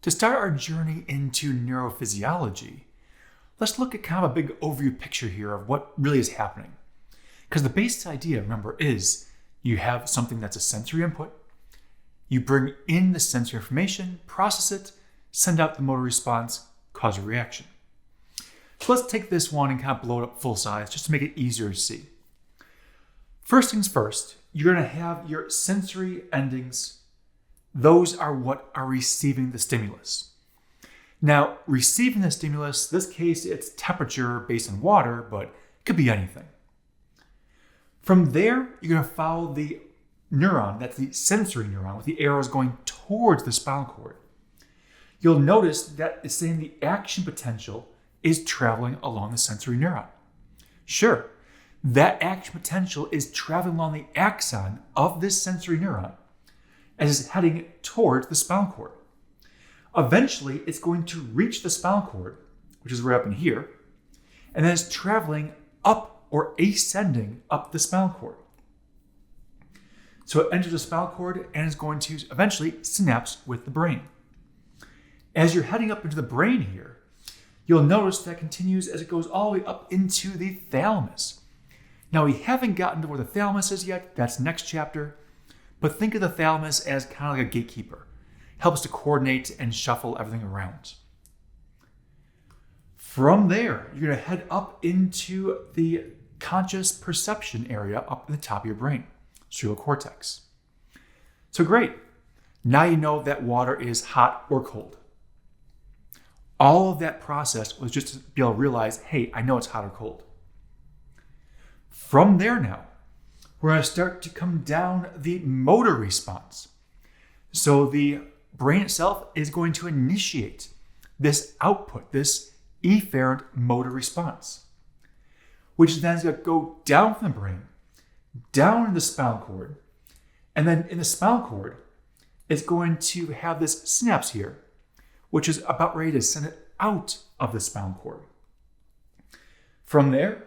To start our journey into neurophysiology, let's look at kind of a big overview picture here of what really is happening. Because the basic idea, remember, is you have something that's a sensory input, you bring in the sensory information, process it, send out the motor response, cause a reaction. So let's take this one and kind of blow it up full size just to make it easier to see. First things first, you're going to have your sensory endings. Those are what are receiving the stimulus. Now, receiving the stimulus, in this case, it's temperature based on water, but it could be anything. From there, you're going to follow the neuron, that's the sensory neuron, with the arrows going towards the spinal cord. You'll notice that it's saying the action potential is traveling along the sensory neuron. Sure, that action potential is traveling along the axon of this sensory neuron as it's heading towards the spinal cord. Eventually, it's going to reach the spinal cord, which is right up in here, and then it's traveling up or ascending up the spinal cord. So it enters the spinal cord and is going to eventually synapse with the brain. As you're heading up into the brain here, you'll notice that continues as it goes all the way up into the thalamus. Now, we haven't gotten to where the thalamus is yet. That's next chapter. But think of the thalamus as kind of like a gatekeeper. Helps to coordinate and shuffle everything around. From there, you're going to head up into the conscious perception area up in the top of your brain, cerebral cortex. So great. Now you know that water is hot or cold. All of that process was just to be able to realize, hey, I know it's hot or cold. From there now, we're going to start to come down the motor response. So the brain itself is going to initiate this output, this efferent motor response, which then is going to go down from the brain, down in the spinal cord, and then in the spinal cord, it's going to have this synapse here, which is about ready to send it out of the spinal cord. From there,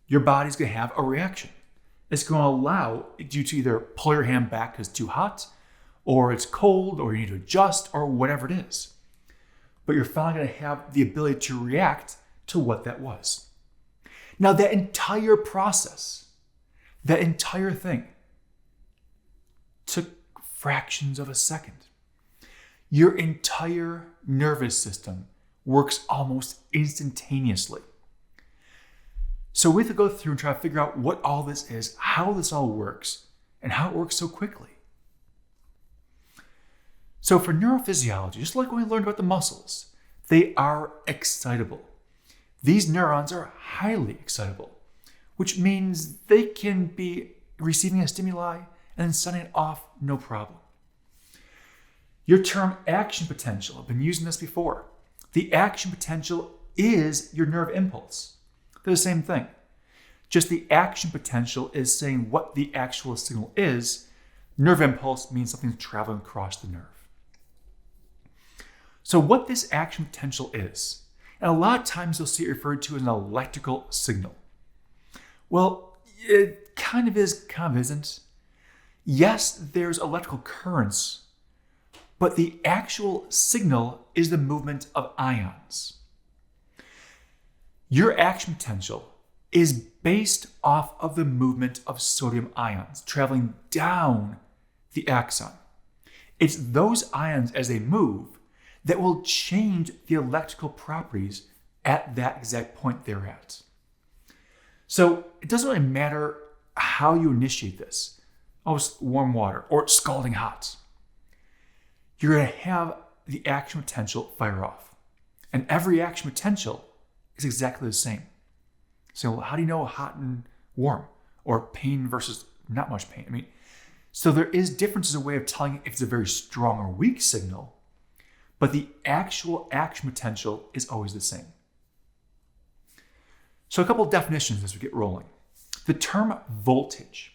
your body's going to have a reaction. It's going to allow you to either pull your hand back because it's too hot, or it's cold, or you need to adjust, or whatever it is. But you're finally going to have the ability to react to what that was. Now, that entire process, that entire thing, took fractions of a second. Your entire nervous system works almost instantaneously. So we have to go through and try to figure out what all this is, how this all works, and how it works so quickly. So for neurophysiology, just like when we learned about the muscles, they are excitable. These neurons are highly excitable, which means they can be receiving a stimuli and then sending it off no problem. Your term action potential, I've been using this before. The action potential is your nerve impulse. They're the same thing. Just the action potential is saying what the actual signal is. Nerve impulse means something's traveling across the nerve. So what this action potential is, and a lot of times you'll see it referred to as an electrical signal. Well, it kind of is, kind of isn't. Yes, there's electrical currents, but the actual signal is the movement of ions. Your action potential is based off of the movement of sodium ions traveling down the axon. It's those ions as they move that will change the electrical properties at that exact point they're at. So it doesn't really matter how you initiate this. Oh, it's warm water or scalding hot. You're going to have the action potential fire off. And every action potential is exactly the same. So how do you know hot and warm or pain versus not much pain? So there is differences in a way of telling if it's a very strong or weak signal, but the actual action potential is always the same. So a couple of definitions as we get rolling. The term voltage.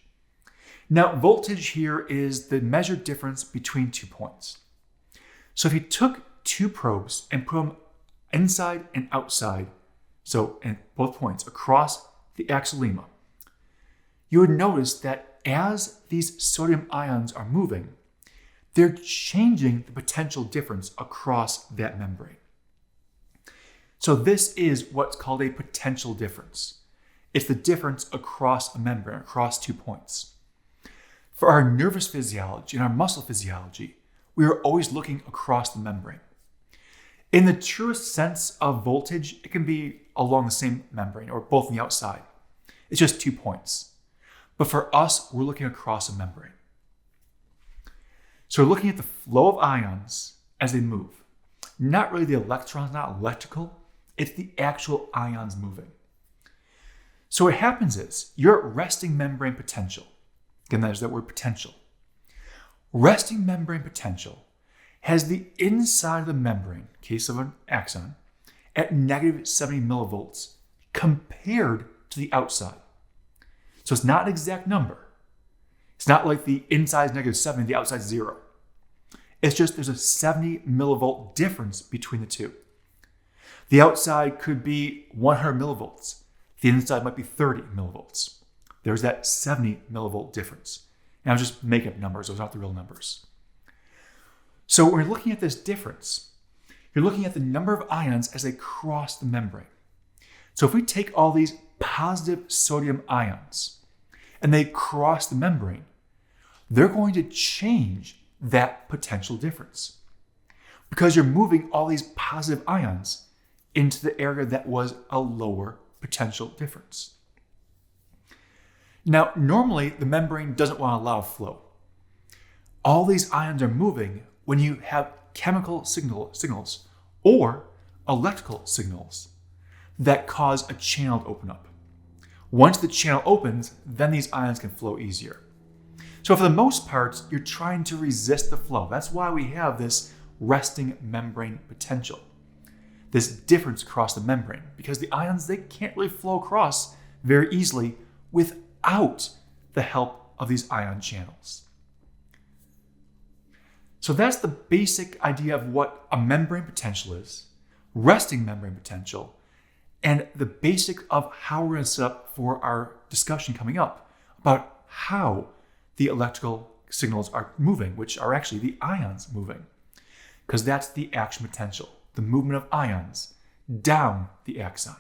Now, voltage here is the measured difference between 2 points. So if you took 2 probes and put them inside and outside, so in both points across the axillema, you would notice that as these sodium ions are moving, they're changing the potential difference across that membrane. So this is what's called a potential difference. It's the difference across a membrane, across 2 points. For our nervous physiology and our muscle physiology, we are always looking across the membrane. In the truest sense of voltage, it can be along the same membrane or both on the outside. It's just 2 points. But for us, we're looking across a membrane. So we're looking at the flow of ions as they move. Not really the electrons, not electrical. It's the actual ions moving. So what happens is you're at resting membrane potential. Again, there's that word potential. Resting membrane potential has the inside of the membrane, in case of an axon, at negative 70 millivolts compared to the outside. So it's not an exact number. It's not like the inside is negative 70, the outside is 0. It's just there's a 70 millivolt difference between the two. The outside could be 100 millivolts. The inside might be 30 millivolts. There's that 70 millivolt difference. And I'm just making up numbers. Those aren't the real numbers. So when we're looking at this difference, you're looking at the number of ions as they cross the membrane. So if we take all these positive sodium ions and they cross the membrane, they're going to change that potential difference because you're moving all these positive ions into the area that was a lower potential difference. Now, normally the membrane doesn't want to allow flow. All these ions are moving when you have chemical signals or electrical signals that cause a channel to open up. Once the channel opens, then these ions can flow easier. So for the most part, you're trying to resist the flow. That's why we have this resting membrane potential, this difference across the membrane, because the ions, they can't really flow across very easily without the help of these ion channels. So that's the basic idea of what a membrane potential is, resting membrane potential, and the basic of how we're going to set up for our discussion coming up about how the electrical signals are moving, which are actually the ions moving, because that's the action potential, the movement of ions down the axon.